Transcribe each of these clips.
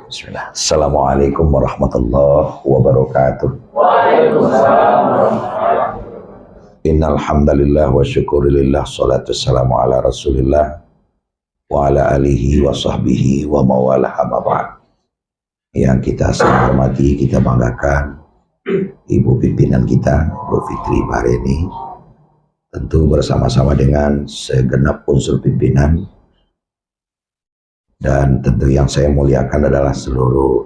Bismillah. Assalamualaikum warahmatullahi wabarakatuh. Waalaikumsalam warahmatullahi wabarakatuh. Innal hamdalillah wa syukurillah salatu wassalamu ala Rasulillah wa ala alihi wa sahbihi wa mawalah amma ba'd. Yang kita sangat hormati, kita banggakan Ibu pimpinan kita, Bu Fitri Bahreni, tentu bersama-sama dengan segenap unsur pimpinan, dan tentu yang saya muliakan adalah seluruh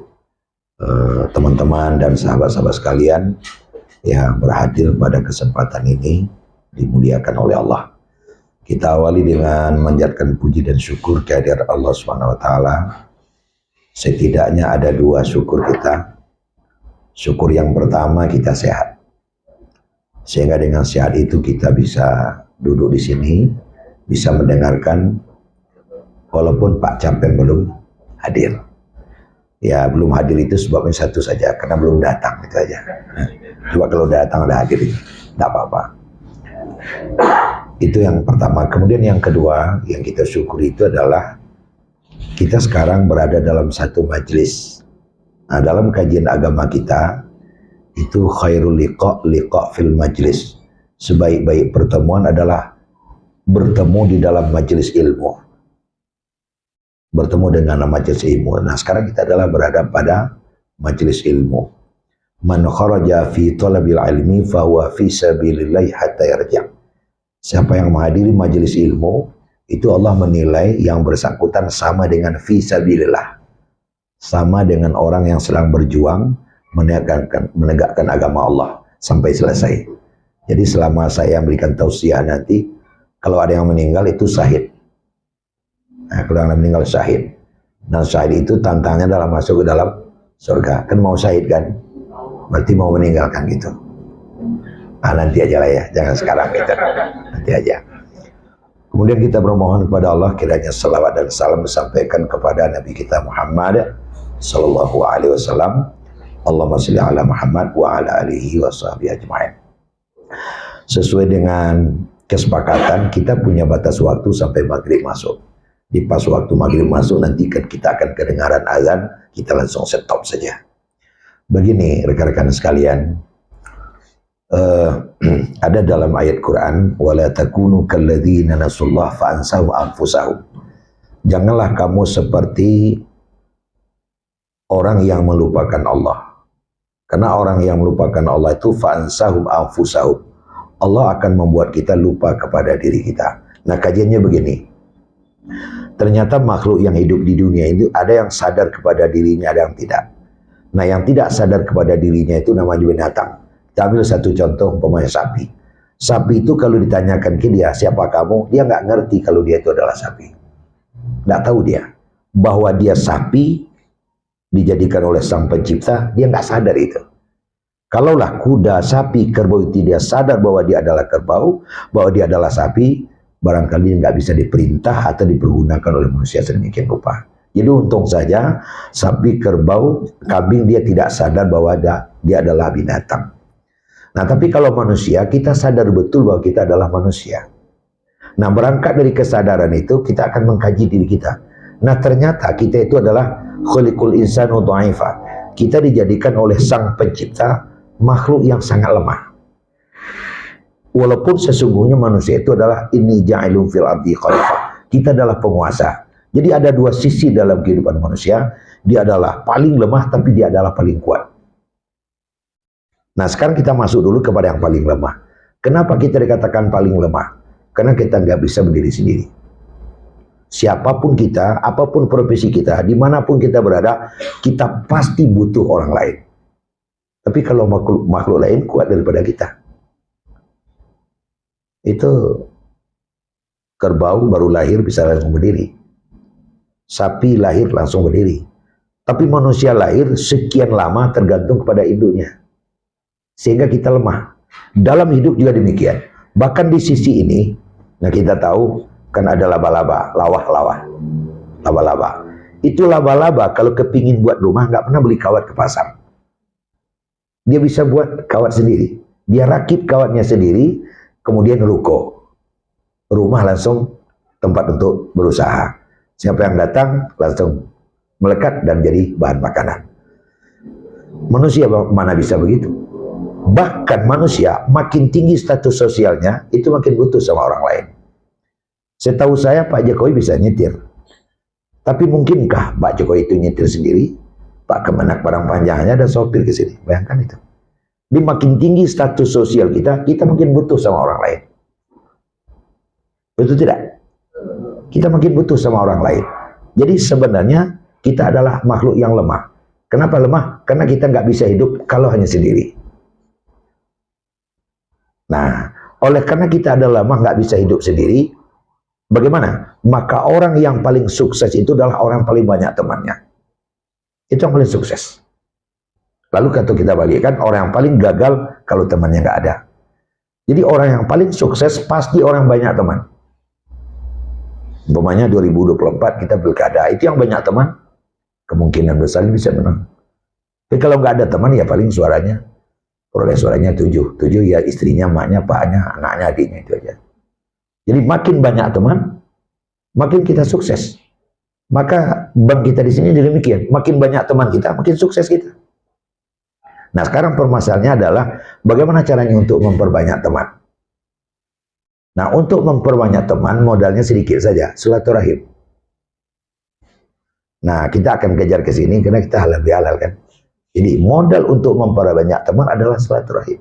teman-teman dan sahabat-sahabat sekalian yang berhadir pada kesempatan ini, dimuliakan oleh Allah. Kita awali dengan menjadikan puji dan syukur kehadirat Allah SWT. Setidaknya ada dua syukur kita. Syukur yang pertama, kita sehat, sehingga dengan sehat itu kita bisa duduk di sini, bisa mendengarkan, walaupun Pak Campeng belum hadir. Ya, belum hadir itu sebabnya satu saja, karena belum datang, itu aja. Coba kalau datang ada hadir, tidak apa-apa. Itu yang pertama. Kemudian yang kedua yang kita syukuri itu adalah kita sekarang berada dalam satu majelis. Nah, dalam kajian agama kita itu khairul liqa fil majlis. Sebaik-baik pertemuan adalah bertemu di dalam majelis ilmu. Bertemu dengan majelis ilmu. Nah, sekarang kita adalah berada pada majelis ilmu. Man kharaja fi talabil ilmi fahuwa fi sabilillahi hatta yarja'. Siapa yang menghadiri majelis ilmu, itu Allah menilai yang bersangkutan sama dengan fi sabilillah. Sama dengan orang yang sedang berjuang menegakkan agama Allah sampai selesai. Jadi selama saya memberikan tausiah nanti, kalau ada yang meninggal itu syahid. Nah, kalau yang meninggal syahid. Nah, syahid itu tantangannya adalah masuk ke dalam surga. Kan mau syahid kan? Berarti mau meninggalkan gitu. Nah, nanti aja lah ya, jangan sekarang gitu. Nanti aja. Kemudian kita bermohon kepada Allah kiranya salawat dan salam disampaikan kepada Nabi kita Muhammad sallallahu alaihi wasallam. Allahumma sholli ala Muhammad wa ala alihi wa sahbihi ajma'in. Sesuai dengan kesepakatan, kita punya batas waktu sampai maghrib masuk. Di pas waktu maghrib masuk nanti kan kita akan kedengaran azan, kita langsung stop saja. Begini rekan-rekan sekalian, ada dalam ayat Quran, wala takunu kalladzina nasullah fa ansahum anfusahum. Janganlah kamu seperti orang yang melupakan Allah. Karena orang yang melupakan Allah itu fa ansahum anfusahum. Allah akan membuat kita lupa kepada diri kita. Nah, kajiannya begini. Ternyata makhluk yang hidup di dunia itu ada yang sadar kepada dirinya, ada yang tidak. Nah, yang tidak sadar kepada dirinya itu namanya binatang. Kita ambil satu contoh, umpamanya sapi. Sapi itu kalau ditanyakan ke dia, siapa kamu? Dia nggak ngerti kalau dia itu adalah sapi. Nggak tahu dia. Bahwa dia sapi, dijadikan oleh sang pencipta, dia nggak sadar itu. Kalaulah kuda, sapi, kerbau itu dia sadar bahwa dia adalah kerbau, bahwa dia adalah sapi, barangkali nggak bisa diperintah atau dipergunakan oleh manusia sedemikian rupa. Jadi untung saja sapi, kerbau, kambing dia tidak sadar bahwa dia adalah binatang. Nah, tapi kalau manusia, kita sadar betul bahwa kita adalah manusia. Nah, berangkat dari kesadaran itu, kita akan mengkaji diri kita. Nah, ternyata kita itu adalah khuliqul insanu dha'ifa. Kita dijadikan oleh sang pencipta makhluk yang sangat lemah. Walaupun sesungguhnya manusia itu adalah inni ja'ilun fil ardi khalifah. Kita adalah penguasa. Jadi ada dua sisi dalam kehidupan manusia. Dia adalah paling lemah, tapi dia adalah paling kuat. Nah, sekarang kita masuk dulu kepada yang paling lemah. Kenapa kita dikatakan paling lemah? Karena kita nggak bisa berdiri sendiri. Siapapun kita, apapun profesi kita, dimanapun kita berada, kita pasti butuh orang lain. Tapi kalau makhluk lain kuat daripada kita. Itu kerbau baru lahir bisa langsung berdiri. Sapi lahir langsung berdiri. Tapi manusia lahir sekian lama tergantung kepada induknya. Sehingga kita lemah. Dalam hidup juga demikian. Bahkan di sisi ini, nah kita tahu kan ada laba-laba, laba-laba. Itu laba-laba kalau kepingin buat rumah nggak pernah beli kawat ke pasar. Dia bisa buat kawat sendiri. Dia rakit kawatnya sendiri, kemudian ruko. Rumah langsung tempat untuk berusaha. Siapa yang datang langsung melekat dan jadi bahan makanan. Manusia mana bisa begitu? Bahkan manusia makin tinggi status sosialnya, itu makin butuh sama orang lain. Setahu saya Pak Jokowi bisa nyetir. Tapi mungkinkah Pak Jokowi itu nyetir sendiri? Pak Kemenak barang panjangnya ada sopir ke sini. Bayangkan itu. Di makin tinggi status sosial kita makin butuh sama orang lain. Betul tidak? Kita makin butuh sama orang lain. Jadi sebenarnya kita adalah makhluk yang lemah. Kenapa lemah? Karena kita nggak bisa hidup kalau hanya sendiri. Nah, oleh karena kita adalah lemah, nggak bisa hidup sendiri, bagaimana? Maka orang yang paling sukses itu adalah orang paling banyak temannya. Itu yang paling sukses. Lalu kata kita balikkan, orang yang paling gagal kalau temannya nggak ada. Jadi orang yang paling sukses pasti orang banyak teman. Umpamanya 2024 kita pilkada, itu yang banyak teman, kemungkinan besar bisa menang. Tapi kalau nggak ada teman ya paling suaranya, peroleh suaranya 7 ya istrinya, maknya, paknya, anaknya, adiknya, itu aja. Jadi makin banyak teman, makin kita sukses. Maka bank kita di sini demikian, makin banyak teman kita, makin sukses kita. Nah sekarang permasalahannya adalah bagaimana caranya untuk memperbanyak teman. Nah untuk memperbanyak teman modalnya sedikit saja, silaturahim. Nah kita akan kejar ke sini karena kita halal bihalal kan. Jadi modal untuk memperbanyak teman adalah silaturahim.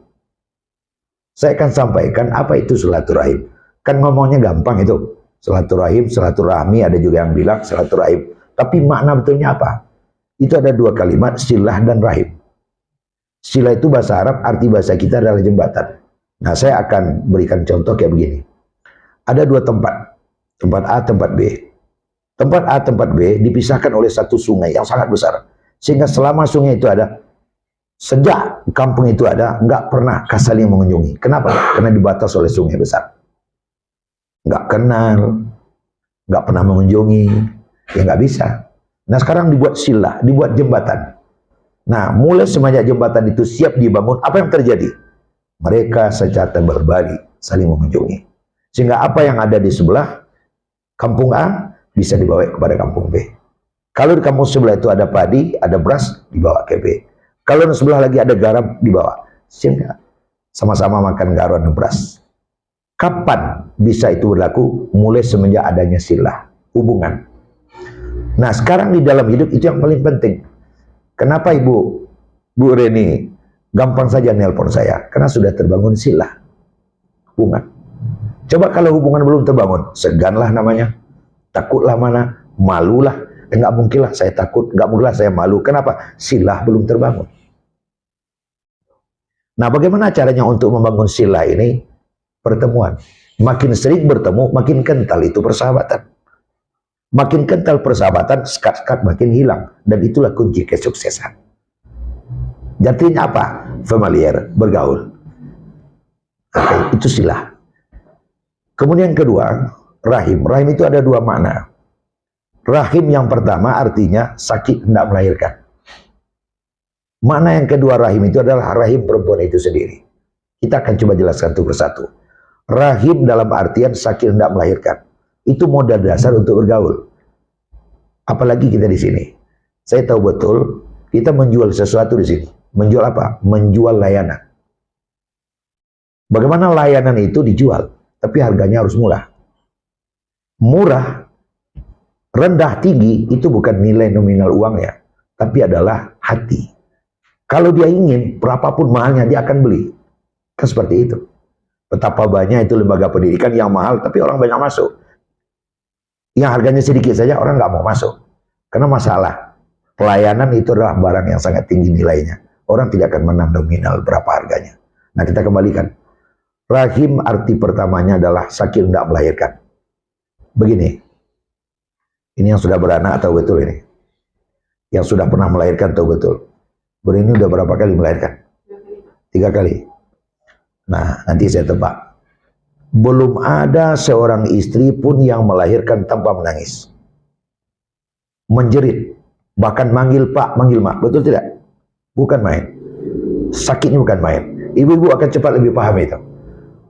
Saya akan sampaikan apa itu silaturahim. Kan ngomongnya gampang itu. Silaturahim, silaturahmi, ada juga yang bilang silaturahim. Tapi makna betulnya apa? Itu ada dua kalimat, silah dan rahim. Sila itu bahasa Arab, arti bahasa kita adalah jembatan. Nah, saya akan berikan contoh kayak begini. Ada dua tempat, tempat A, tempat B. Tempat A, tempat B dipisahkan oleh satu sungai yang sangat besar. Sehingga selama sungai itu ada, sejak kampung itu ada, nggak pernah saling mengunjungi. Kenapa? Karena dibatas oleh sungai besar. Nggak kenal, nggak pernah mengunjungi, ya nggak bisa. Nah, sekarang dibuat sila, dibuat jembatan. Nah, mulai semenjak jembatan itu siap dibangun, apa yang terjadi? Mereka secara berbalik saling mengunjungi. Sehingga apa yang ada di sebelah kampung A bisa dibawa kepada kampung B. Kalau di kampung sebelah itu ada padi, ada beras, dibawa ke B. Kalau di sebelah lagi ada garam, dibawa. Sehingga sama-sama makan garam dan beras. Kapan bisa itu berlaku? Mulai semenjak adanya silah, hubungan. Nah, sekarang di dalam hidup itu yang paling penting. Kenapa Bu Reni gampang saja nelpon saya? Karena sudah terbangun silah, hubungan. Coba kalau hubungan belum terbangun, seganlah namanya, takutlah mana, malulah. Enggak mungkinlah saya takut, enggak mungkinlah saya malu. Kenapa? Silah belum terbangun. Nah, bagaimana caranya untuk membangun silah ini? Pertemuan. Makin sering bertemu, makin kental itu persahabatan. Makin kental persahabatan, sekat-sekat makin hilang. Dan itulah kunci kesuksesan. Jadinya apa? Familiar, bergaul. Oke, itu silah. Kemudian yang kedua, rahim. Rahim itu ada dua makna. Rahim yang pertama artinya sakit hendak melahirkan. Makna yang kedua rahim itu adalah rahim perempuan itu sendiri. Kita akan coba jelaskan satu persatu. Rahim dalam artian sakit hendak melahirkan. Itu modal dasar untuk bergaul. Apalagi kita di sini. Saya tahu betul kita menjual sesuatu di sini. Menjual apa? Menjual layanan. Bagaimana layanan itu dijual? Tapi harganya harus murah. Murah, rendah, tinggi itu bukan nilai nominal uangnya, tapi adalah hati. Kalau dia ingin berapapun mahalnya dia akan beli. Kan seperti itu. Betapa banyak itu lembaga pendidikan yang mahal tapi orang banyak masuk. Yang harganya sedikit saja orang nggak mau masuk. Karena masalah pelayanan itu adalah barang yang sangat tinggi nilainya. Orang tidak akan menang nominal berapa harganya. Nah, kita kembalikan. Rahim arti pertamanya adalah sakit hendak melahirkan. Begini. Ini yang sudah beranak tahu betul ini. Yang sudah pernah melahirkan tahu betul. Ini udah berapa kali melahirkan? 3 kali. Nah, nanti saya tebak. Belum ada seorang istri pun yang melahirkan tanpa menangis. Menjerit. Bahkan manggil Pak, manggil Mak. Betul tidak? Bukan main. Sakitnya bukan main. Ibu-ibu akan cepat lebih paham itu.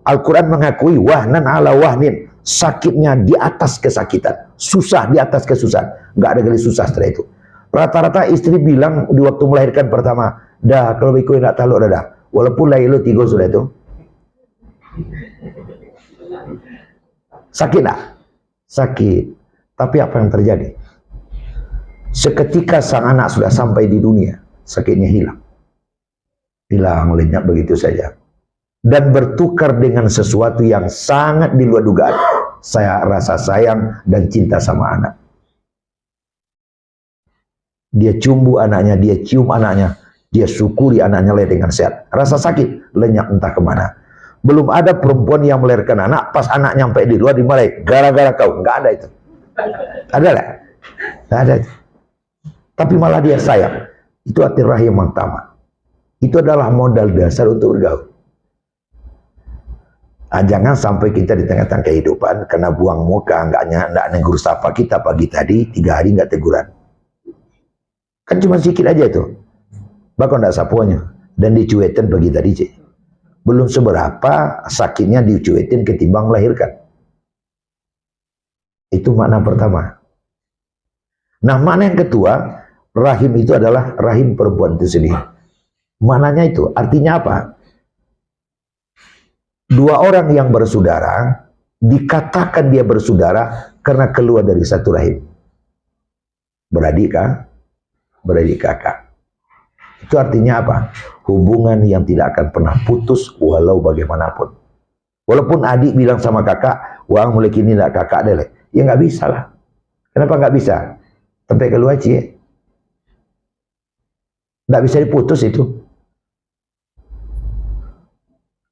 Al-Quran mengakui wahnan ala wahnin. Sakitnya di atas kesakitan. Susah di atas kesusahan. Nggak ada kali susah setelah itu. Rata-rata istri bilang di waktu melahirkan pertama, dah kalau ikut nak taluk dah. Walaupun lahir lo 3 sudah itu. Sakit tak? Sakit. Tapi apa yang terjadi? Seketika sang anak sudah sampai di dunia, sakitnya hilang. Hilang lenyap begitu saja. Dan bertukar dengan sesuatu yang sangat di luar dugaan. Saya rasa sayang dan cinta sama anak. Dia cumbu anaknya, dia cium anaknya, dia syukuri anaknya lahir dengan sehat. Rasa sakit lenyap entah kemana. Belum ada perempuan yang melahirkan anak, pas anak nyampe di luar dimarahin. Gara-gara kau, nggak ada itu. Ada lah? Nggak ada itu. Tapi malah dia sayang. Itu arti rahim yang pertama. Itu adalah modal dasar untuk bergaul. Jangan sampai kita di tengah-tengah kehidupan kena buang muka, nggak negur sapa kita pagi tadi, 3 hari nggak teguran. Kan cuma sedikit aja itu. Bahkan nggak sapuanya. Dan dicuetin pagi tadi, cik. Belum seberapa sakitnya dicuetin ketimbang melahirkan. Itu makna pertama. Nah, makna yang kedua, rahim itu adalah rahim perempuan itu sendiri. Maknanya itu, artinya apa? 2 orang yang bersaudara, dikatakan dia bersaudara karena keluar dari satu rahim. Beradik kah? Beradik kakak. Itu artinya apa? Hubungan yang tidak akan pernah putus walau bagaimanapun. Walaupun adik bilang sama kakak, wah mulai kini tidak kakak deh. Ya nggak bisa lah. Kenapa nggak bisa? Sampai keluar cie. Nggak bisa diputus itu.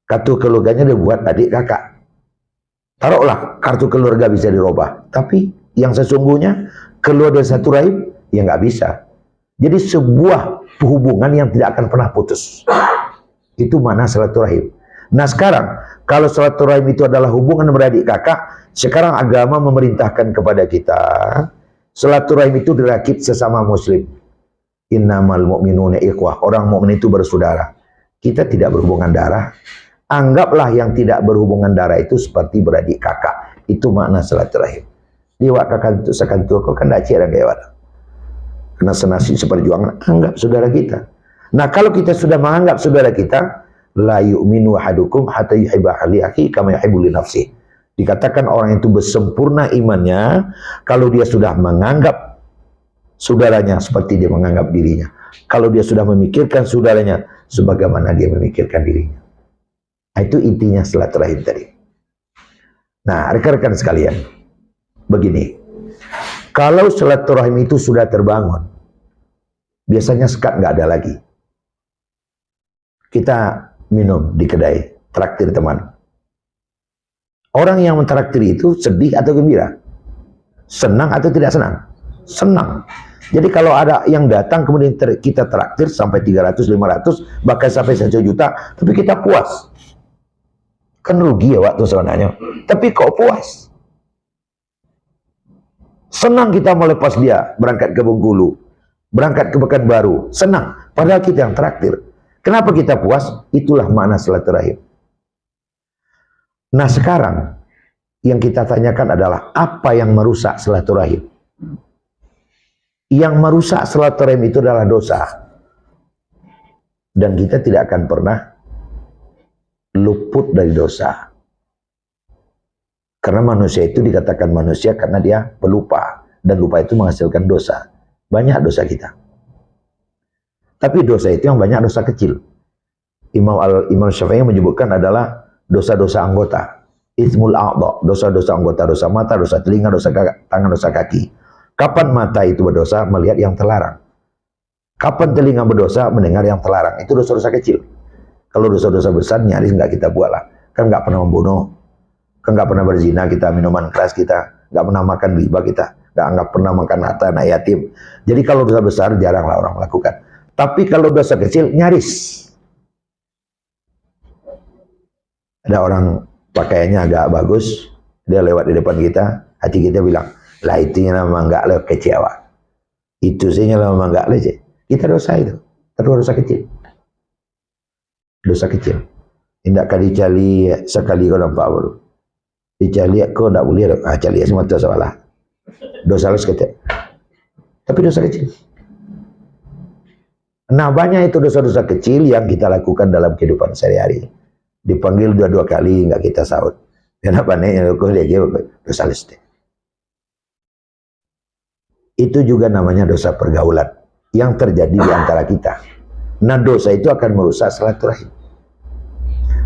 Kartu keluarganya dia buat adik kakak. Taruhlah kartu keluarga bisa dirubah. Tapi yang sesungguhnya keluar dari satu rahim, ya nggak bisa. Jadi sebuah hubungan yang tidak akan pernah putus. Itu makna silaturahim. Nah sekarang, kalau silaturahim itu adalah hubungan beradik kakak, sekarang agama memerintahkan kepada kita, silaturahim itu dirakit sesama muslim. Innamal mu'minuna ikhwah. Orang mukmin itu bersaudara. Kita tidak berhubungan darah. Anggaplah yang tidak berhubungan darah itu seperti beradik kakak. Itu makna silaturahim. Dia wak kakak untuk sekantua kau kan tak cerang gaya. Karena senasib seperjuangan, anggap saudara kita. Nah, kalau kita sudah menganggap saudara kita, la yu'minu ahadukum hatta yuhibba li akhi kama yuhibbu li nafsihi. Dikatakan orang itu bersempurna imannya kalau dia sudah menganggap saudaranya seperti dia menganggap dirinya. Kalau dia sudah memikirkan saudaranya sebagaimana dia memikirkan dirinya. Nah, itu intinya silaturahim tadi. Nah, rekan-rekan sekalian, begini. Kalau silaturahim itu sudah terbangun, biasanya sekat nggak ada lagi. Kita minum di kedai, traktir teman. Orang yang mentraktir itu sedih atau gembira? Senang atau tidak senang? Senang. Jadi kalau ada yang datang kemudian kita traktir sampai 300, 500, bahkan sampai 1 juta, tapi kita puas. Kan rugi ya waktu sebenarnya. Tapi kok puas? Senang kita melepas dia berangkat ke Bengkulu, berangkat ke Pekanbaru, senang. Padahal kita yang traktir. Kenapa kita puas? Itulah makna silaturahim. Nah sekarang yang kita tanyakan adalah apa yang merusak silaturahim? Yang merusak silaturahim itu adalah dosa. Dan kita tidak akan pernah luput dari dosa. Karena manusia itu dikatakan manusia karena dia pelupa. Dan lupa itu menghasilkan dosa. Banyak dosa kita. Tapi dosa itu yang banyak dosa kecil. Imam Syafi'i menyebutkan adalah dosa-dosa anggota. Itsmul a'dha, dosa-dosa anggota, dosa mata, dosa telinga, dosa tangan, dosa kaki. Kapan mata itu berdosa? Melihat yang terlarang. Kapan telinga berdosa? Mendengar yang terlarang. Itu dosa-dosa kecil. Kalau dosa-dosa besar nyaris nggak kita buat lah. Kan nggak pernah membunuh. Kan nggak pernah berzina kita, minuman keras kita, nggak pernah makan riba kita, nggak pernah makan harta anak yatim. Jadi kalau dosa besar jaranglah orang melakukan. Tapi kalau dosa kecil nyaris. Ada orang pakaiannya agak bagus, dia lewat di depan kita, hati kita bilang, lah itu yang memang nggak le kecewa. Itu sih yang memang nggak le. Kita dosa itu, tapi dosa kecil. Dosa kecil. Tidak kali cali sekali kau nampak baru. Dicali kau tidak boleh. Cali semua itu salah. Dosa lu sekecil. Tapi dosa kecil. Nah, banyak itu dosa-dosa kecil yang kita lakukan dalam kehidupan sehari-hari. Dipanggil dua kali nggak kita sahut. Kenapa nih? Dosa listrik. Itu juga namanya dosa pergaulan yang terjadi di antara kita. Nah, dosa itu akan merusak silaturahim.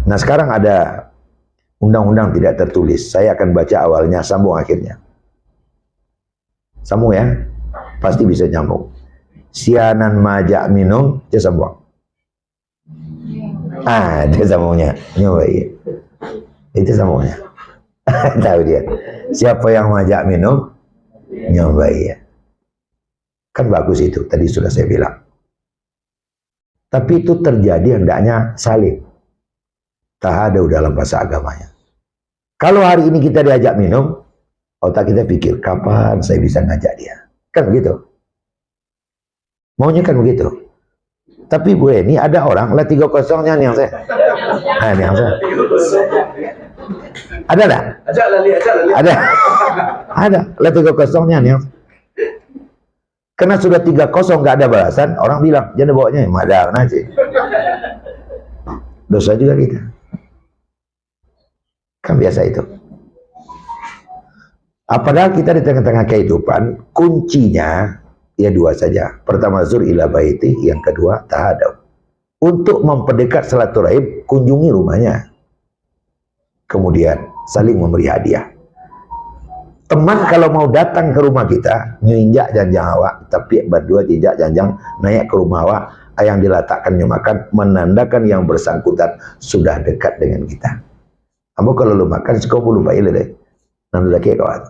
Nah, sekarang ada undang-undang tidak tertulis. Saya akan baca awalnya, sambung akhirnya. Sambung ya, pasti bisa nyambung. Sianan majak minum, dia sambung. Dia sambungnya. Nyoba iya. Itu sambungnya. Tahu dia. Siapa yang majak minum, nyoba iya. Kan bagus itu, tadi sudah saya bilang. Tapi itu terjadi hendaknya saling. Tahadau dalam bahasa agamanya. Kalau hari ini kita diajak minum, otak kita pikir, kapan saya bisa ngajak dia? Kan begitu. Maunya kan begitu. Tapi Bu ini ada orang, lah 30-nya nih yang saya. Nih yang saya. Ada enggak? Ada. Ada, lah 30-nya nih yang saya. Karena sudah 3-0 nggak ada balasan, orang bilang, jangan bawanya yang madang aja. Dosa juga kita. Kan biasa itu. Padahal kita di tengah-tengah kehidupan, kuncinya ya dua saja. Pertama, zur ila baiti, yang kedua, tahadau. Untuk memperdekat silaturahim, kunjungi rumahnya. Kemudian, saling memberi hadiah. Teman kalau mau datang ke rumah kita, nyinjak janjang awak, tapi berdua tidak janjang naik ke rumah awak, yang diletakkannya makan, menandakan yang bersangkutan sudah dekat dengan kita. Kamu kalau lu makan, kau lupa ini deh. Nanti lagi kawan.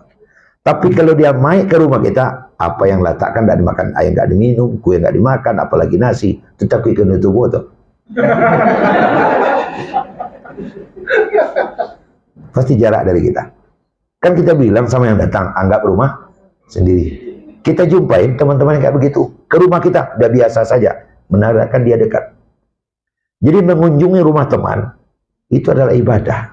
Tapi kalau dia main ke rumah kita, apa yang letakkan tidak dimakan, ayam nggak diminum, kue nggak dimakan, apalagi nasi, tetapi kena tubuh tuh. Pasti jarak dari kita. Kan kita bilang sama yang datang, anggap rumah sendiri. Kita jumpain teman-teman yang kayak begitu. Ke rumah kita, udah biasa saja. Menandakan dia dekat. Jadi mengunjungi rumah teman, itu adalah ibadah.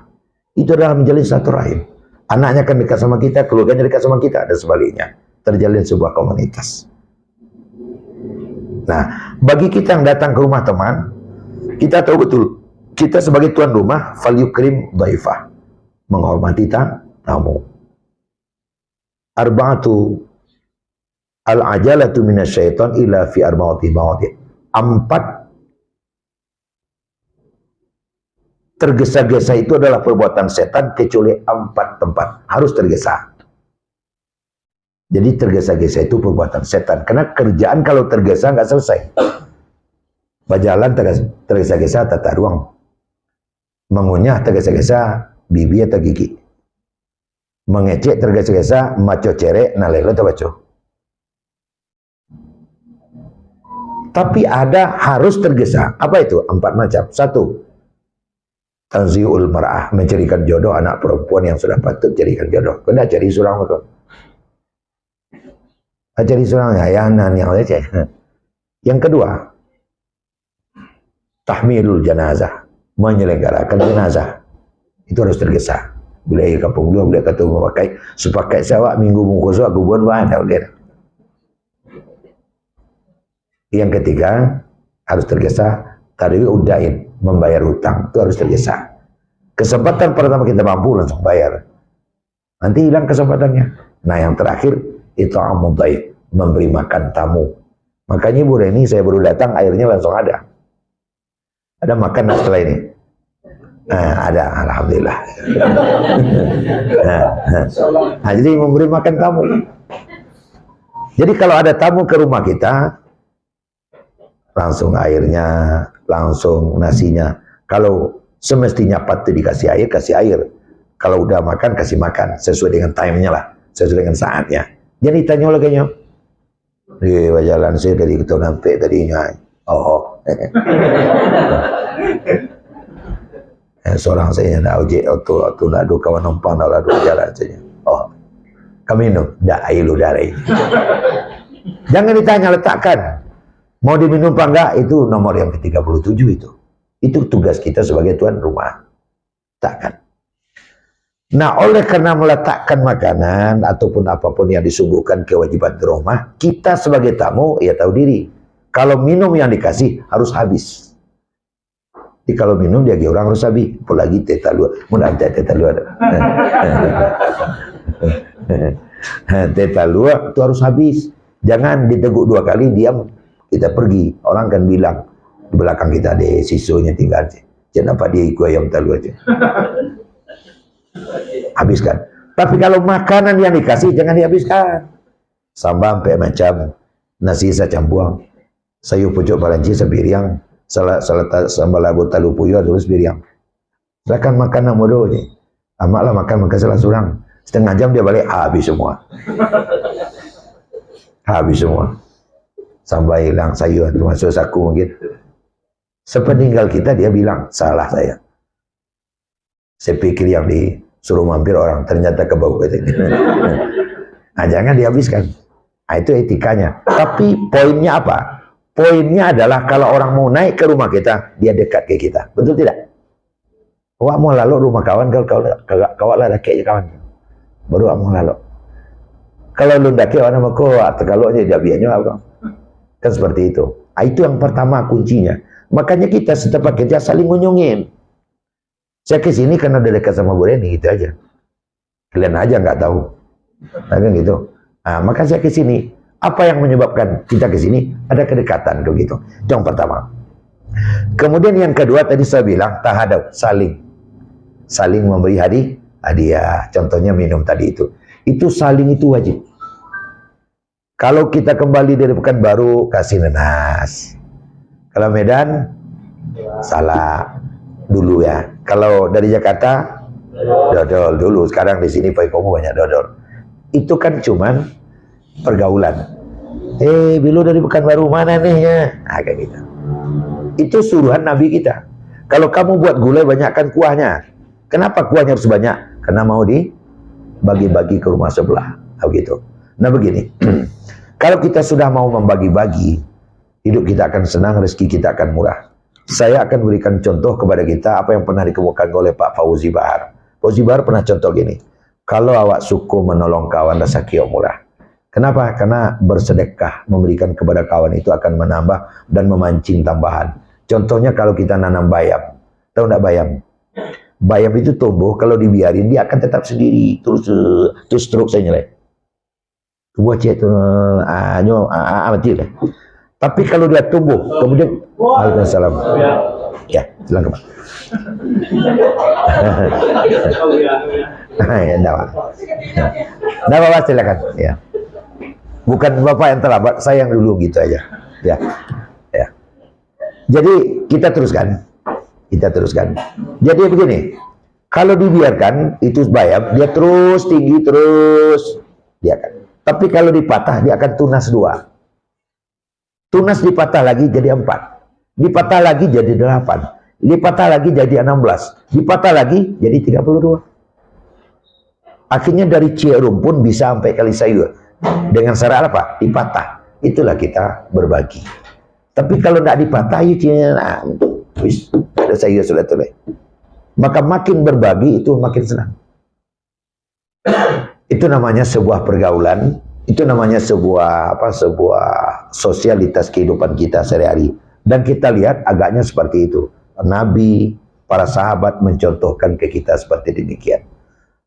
Itu adalah menjalin silaturahim. Anaknya kan dekat sama kita, keluarganya dekat sama kita, dan sebaliknya. Terjalin sebuah komunitas. Nah, bagi kita yang datang ke rumah teman, kita tahu betul, kita sebagai tuan rumah, fal yukrim dhaifah. Menghormati tamu. Arba'atu al-ajalatu minasyaiton ila fi arba'ati mawadi'. 4 tergesa-gesa itu adalah perbuatan setan kecuali 4 tempat. Harus tergesa. Jadi tergesa-gesa itu perbuatan setan. Karena kerjaan kalau tergesa nggak selesai. Berjalan tergesa-gesa tata ruang. Mengunyah tergesa-gesa bibi atau gigi. Mengecek tergesa-gesa maco cerek nalelo atau baco. Tapi ada harus tergesa. Apa itu? 4 macam. 1. Tanziul mar'ah, mencarikan jodoh anak perempuan yang sudah patut carikan jodoh. Kena cari surang betul. Cari surang ya yang leceh. Yang kedua, tahmilul janazah, menyelenggarakan jenazah. Itu harus tergesa. Bila ia kampung dua, bila kata memakai sepakai sawak minggu bungkus aku buat bahan. Yang ketiga, harus tergesa tadi udain, membayar hutang, itu harus tergesa. Kesempatan pertama kita mampu langsung bayar, nanti hilang kesempatannya. Nah yang terakhir itu amudai, memberi makan tamu. Makanya Bu Reni saya baru datang airnya langsung ada makan setelah ini. Ada, alhamdulillah. Jadi memberi makan tamu. Jadi kalau ada tamu ke rumah kita, langsung airnya, langsung nasinya. Kalau semestinya patut dikasih air, kasih air. Kalau udah makan, kasih makan. Sesuai dengan time-nya lah. Sesuai dengan saatnya. Jadi tanya lagi nya. Di jalan saya dari itu sampai tadinya. Seorang saya nak ojek waktu nak dua kawan numpang nak lalu jalan saja. Kami minum. Dah air lu dari. Jangan ditanya letakkan. Mau diminum apa enggak, itu nomor yang ke-37 itu. Itu tugas kita sebagai tuan rumah. Takkan. Nah, oleh karena meletakkan makanan ataupun apapun yang disuguhkan kewajiban di rumah, kita sebagai tamu ya tahu diri. Kalau minum yang dikasih harus habis. Jadi kalau minum dia orang harus habis. Apalagi teh talua. Mudah teh talua. Teh talua itu harus habis. Jangan diteguk 2 kali diam. Kita pergi. Orang kan bilang di belakang kita ada sisunya tinggal. Kenapa dia ikut ayam talua aja? Habiskan. Tapi kalau makanan yang dikasih jangan dihabiskan. Sambal sampai macam nasi campur, sayur pucuk paranci sebiriang, sambal labu talu puyuh terus biriang. Silakan makan nak bodoh ni. Amaklah makan salah surang. Setengah jam dia balik habis semua. Habis semua. Sampai hilang sayur termasuk saku mungkin. Sepeninggal kita dia bilang salah saya. Saya pikir yang disuruh mampir orang ternyata kebau katanya. Nah, jangan dihabiskan. Nah, itu etikanya. Tapi poinnya apa? Poinnya adalah kalau orang mau naik ke rumah kita, dia dekat ke kita. Betul tidak? Awak mau lalu rumah kawan, kalau lah dakik kawan. Baru awak mau lalu. Kalau lu dakik orang mau kau atau kalau dia biarnya apa? Kan seperti itu. Nah, itu yang pertama kuncinya. Makanya kita setempat kerja saling ngunjungin. Saya ke sini karena udah dekat sama Bu Reni, gitu aja. Kalian aja nggak tahu. Nah, kan gitu. Nah, maka saya ke sini. Apa yang menyebabkan kita ke sini? Ada kedekatan begitu. Itu yang pertama. Kemudian yang kedua tadi saya bilang tahadab, saling memberi hadiah. Contohnya minum tadi itu. Itu saling itu wajib. Kalau kita kembali dari Pekanbaru kasih nanas. Kalau Medan salah dulu ya. Kalau dari Jakarta dodol dulu. Sekarang di sini Pak Komo banyak dodol. Itu kan cuman pergaulan. Bilo dari Pekanbaru mana nih ya? Nah, kayak gitu. Itu suruhan Nabi kita. Kalau kamu buat gulai banyakkan kuahnya. Kenapa kuahnya harus banyak? Karena mau dibagi-bagi ke rumah sebelah. Begitu. Nah begini. Kalau kita sudah mau membagi-bagi, hidup kita akan senang, rezeki kita akan murah. Saya akan berikan contoh kepada kita apa yang pernah dikemukakan oleh Pak Fauzi Bahar. Fauzi Bahar pernah contoh gini. Kalau awak suku menolong kawan rasa kiok murah. Kenapa? Karena bersedekah memberikan kepada kawan itu akan menambah dan memancing tambahan. Contohnya kalau kita nanam bayam. Tahu enggak bayam? Bayam itu tumbuh kalau dibiarin dia akan tetap sendiri terus struk saya nyelek. Buat cek tu mati lah. Tapi kalau dia tumbuh kemudian Waalaikumsalam. Ya, silakan Pak. Ya, enggak apa-apa, silakan. Ya. Bukan Bapak yang terlambat, saya yang dulu gitu aja. Ya. Ya. Jadi kita teruskan. Jadi begini, kalau dibiarkan itu bayam, dia terus tinggi terus dia akan. Tapi kalau dipatah dia akan tunas 2. Tunas dipatah lagi jadi 4. Dipatah lagi jadi 8. Dipatah lagi jadi 16. Dipatah lagi jadi 32. Akhirnya dari Cierum pun bisa sampai Kalisayur. Dengan syarat apa? Dipatah. Itulah kita berbagi. Tapi kalau tidak dipatah, ada sayur sudah terbaik. Maka makin berbagi itu makin senang. Itu namanya sebuah pergaulan. Itu namanya sebuah sosialitas kehidupan kita sehari-hari. Dan kita lihat agaknya seperti itu. Nabi, para sahabat mencontohkan ke kita seperti demikian.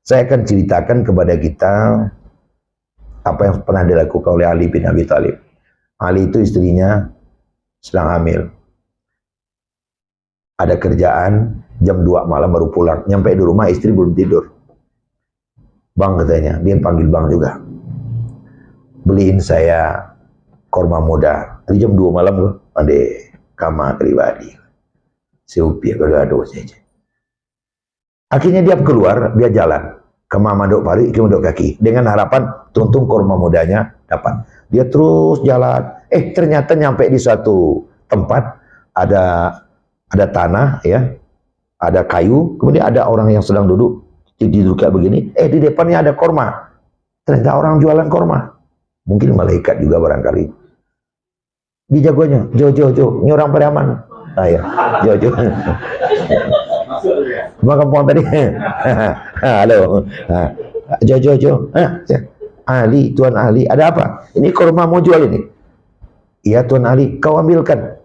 Saya akan ceritakan kepada kita apa yang pernah dilakukan oleh Ali bin Abi Thalib. Ali itu istrinya sedang hamil. Ada kerjaan, jam 2 malam baru pulang. Nyampe di rumah istri belum tidur. Bang katanya, dia panggil bang juga. Beliin saya korma muda. Di jam 2 malam loh, ada kamar pribadi. Seupiah aduh saja. Akhirnya dia keluar, dia jalan ke Mandok Pari, ke Mandok Kaki dengan harapan tuntung korma mudanya dapat. Dia terus jalan. Ternyata nyampe di suatu tempat ada tanah ya, ada kayu, kemudian ada orang yang sedang duduk kayak begini. Di depannya ada korma. Ternyata orang jualan korma. Mungkin malaikat juga barangkali. Dijagonya, Jo, ini orang Pariaman. Ya, Jo. Cuma kampung tadi. Halo. Jo. Ali, Tuan Ali, ada apa? Ini korma mau jual ini. Iya Tuan Ali, kau ambilkan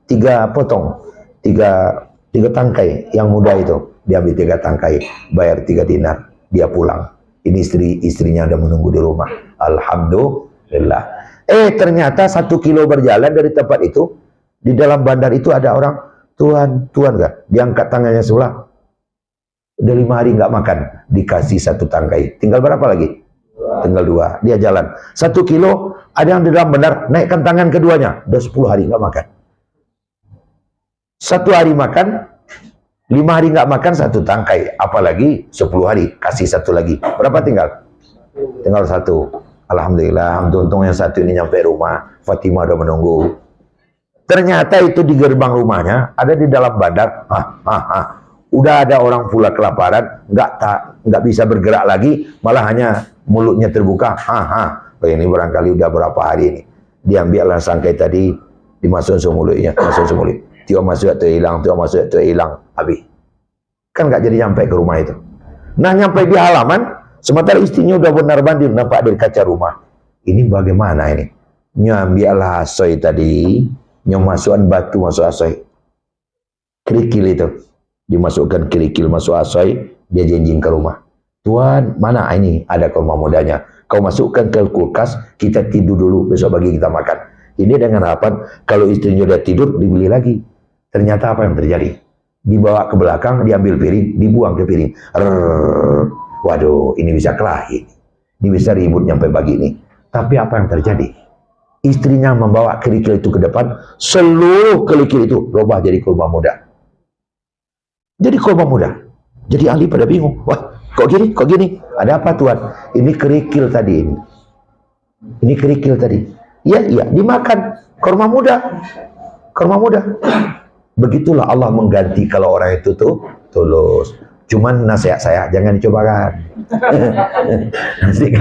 3 potong, 3 tangkai yang muda itu. Dia ambil 3 tangkai, bayar 3 dinar, dia pulang. Ini istrinya ada menunggu di rumah. Alhamdulillah. Ternyata 1 kilo berjalan dari tempat itu, di dalam bandar itu ada orang, Tuhan enggak? Diangkat tangannya sebelah. Udah 5 hari nggak makan, dikasih 1 tangkai. Tinggal berapa lagi? Tinggal 2. Dia jalan 1 kilo, ada yang di dalam bandar, naikkan tangan keduanya. Udah 10 hari nggak makan. 1 hari makan, 5 hari nggak makan 1 tangkai. Apalagi 10 hari, kasih 1 lagi. Berapa tinggal? Tinggal 1. Alhamdulillah, untung yang 1 ini nyampe rumah. Fatimah udah menunggu. Ternyata itu di gerbang rumahnya, ada di dalam bandar. Udah ada orang pula kelaparan, nggak bisa bergerak lagi, malah hanya mulutnya terbuka. Ini barangkali udah berapa hari ini. Diambillah sangkai tadi, dimasukin ke mulutnya, Tiap masuk itu hilang, tiap masuk itu hilang, habis. Kan nggak jadi nyampe ke rumah itu. Nah nyampe di halaman, sementara istrinya udah benar-benar nampak dari kaca rumah. Ini bagaimana ini? Nyambillah asoy tadi, masukkan batu masuk asoy, kerikil itu. Dimasukkan kerikil masuk asoy, dia jenjing ke rumah. Tuan, mana ini? Ada kurma mudanya. Kau masukkan ke kulkas, kita tidur dulu, besok bagi kita makan. Ini dengan harapan, kalau istrinya udah tidur, dibeli lagi. Ternyata apa yang terjadi? Dibawa ke belakang, diambil piring, dibuang ke piring. Waduh, ini bisa kelahi. Ini bisa ribut sampai pagi ini. Tapi apa yang terjadi? Istrinya membawa kerikil itu ke depan, seluruh kerikil itu berubah jadi kurma muda. Jadi kurma muda. Jadi ahli pada bingung. Wah, kok gini? Ada apa Tuan? Ini kerikil tadi ini. Ini kerikil tadi. Iya, dimakan. Kurma muda. Begitulah Allah mengganti kalau orang itu tuh tulus. Cuman nasihat saya, jangan dicobakan. Nanti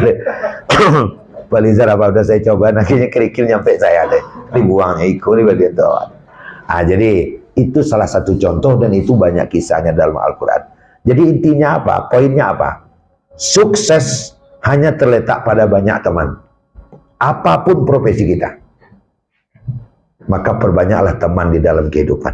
Pak Lizar apa udah saya coba, akhirnya kerikil nyampe saya deh. Dibuangnya ikut itu. Jadi itu salah satu contoh dan itu banyak kisahnya dalam Al-Quran. Jadi intinya apa? Poinnya apa? Sukses hanya terletak pada banyak teman. Apapun profesi kita, maka perbanyaklah teman di dalam kehidupan.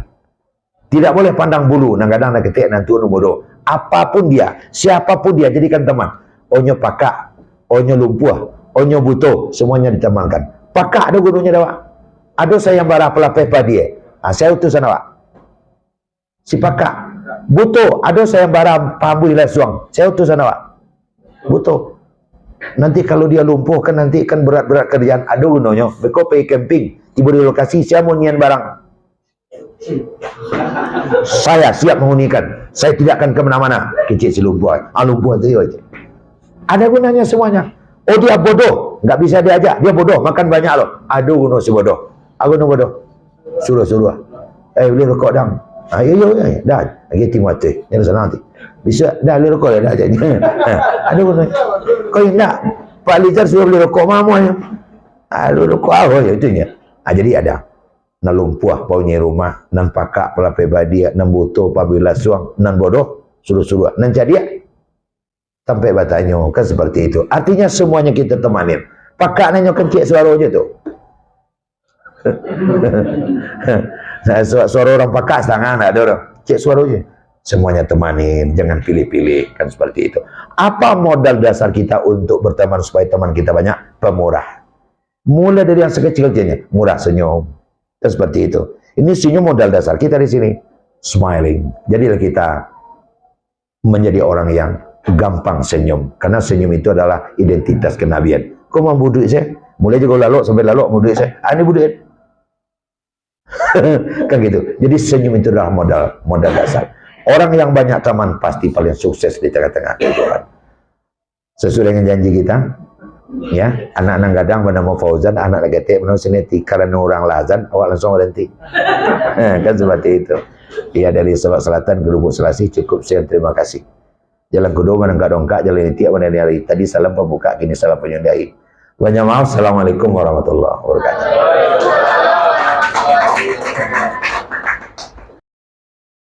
Tidak boleh pandang bulu, kadang nak ketik nanti bodoh. Apapun dia, siapapun dia, jadikan teman. Onyo pakak, onyo lumpuh, onyo butuh, semuanya ditemankan. Pakak ada gunungnya dawa. Ada saya barah pelapeh dia. Saya utusan awak. Si pakak butuh, ada saya barang pambui lesuang, saya utusan awak. Butuh. Nanti kalau dia lumpuh kan nanti kan berat-berat kerjaan. Ada gunanya. Beko pergi camping, tiba di lokasi, saya mau nian barang. Saya siap menghunikan. Saya tidak akan kemana-mana. Kecil si lumpuh. Lumpuh itu aja. Ada gunanya semuanya. Oh dia bodoh, nggak bisa diajak. Dia bodoh, makan banyak loh. Aduh gunung si bodoh. Aku no bodoh. Suruh. Beli rokok dang. Ayo, dah. Lagi timur tu. Jangan sana nanti. Bisa dah beli rokok dah aja. Ada gunanya. Kau nak Pak Lizar suruh beli rokok mamu. Aduh rokok apa ya itunya. Jadi ada. Nan lumpuh paunya rumah, nan pakak pelape badia, nan butuh pabila suang, nan bodoh suruh. Nan jadi sampai batanya kan seperti itu. Artinya semuanya kita temanin. Pakak nanya kencik suara aja tuh. Suara orang pakak setengah ada orang. Cek suara aja. Semuanya temanin, jangan pilih-pilih kan seperti itu. Apa modal dasar kita untuk berteman supaya teman kita banyak? Pemurah. Mulai dari yang sekecil-kecilnya, murah senyum. Dan seperti itu. Ini senyum modal dasar kita di sini. Smiling. Jadilah kita menjadi orang yang gampang senyum. Karena senyum itu adalah identitas kenabian. Kau mau buduit saya? Mulai juga lalu sampai lalu mau buduit saya. Ini buduit. Kan gitu. Jadi senyum itu adalah modal dasar. Orang yang banyak teman pasti paling sukses di tengah-tengah kehidupan. Sesuai dengan janji kita, ya, anak-anak gadang bernama Fauzan, anak negatif bernama Sineti. Karena orang lazan, awak langsung berhenti. Kan seperti itu. Ia dari Sabak Selatan ke Lubuk Selasi. Cukup sekian, terima kasih. Jalan kedua menengkak-dongkak, jalan tiap mana hari. Tadi salam pembuka, kini salam penyundai. Banyak maaf. Assalamualaikum warahmatullahi wabarakatuh.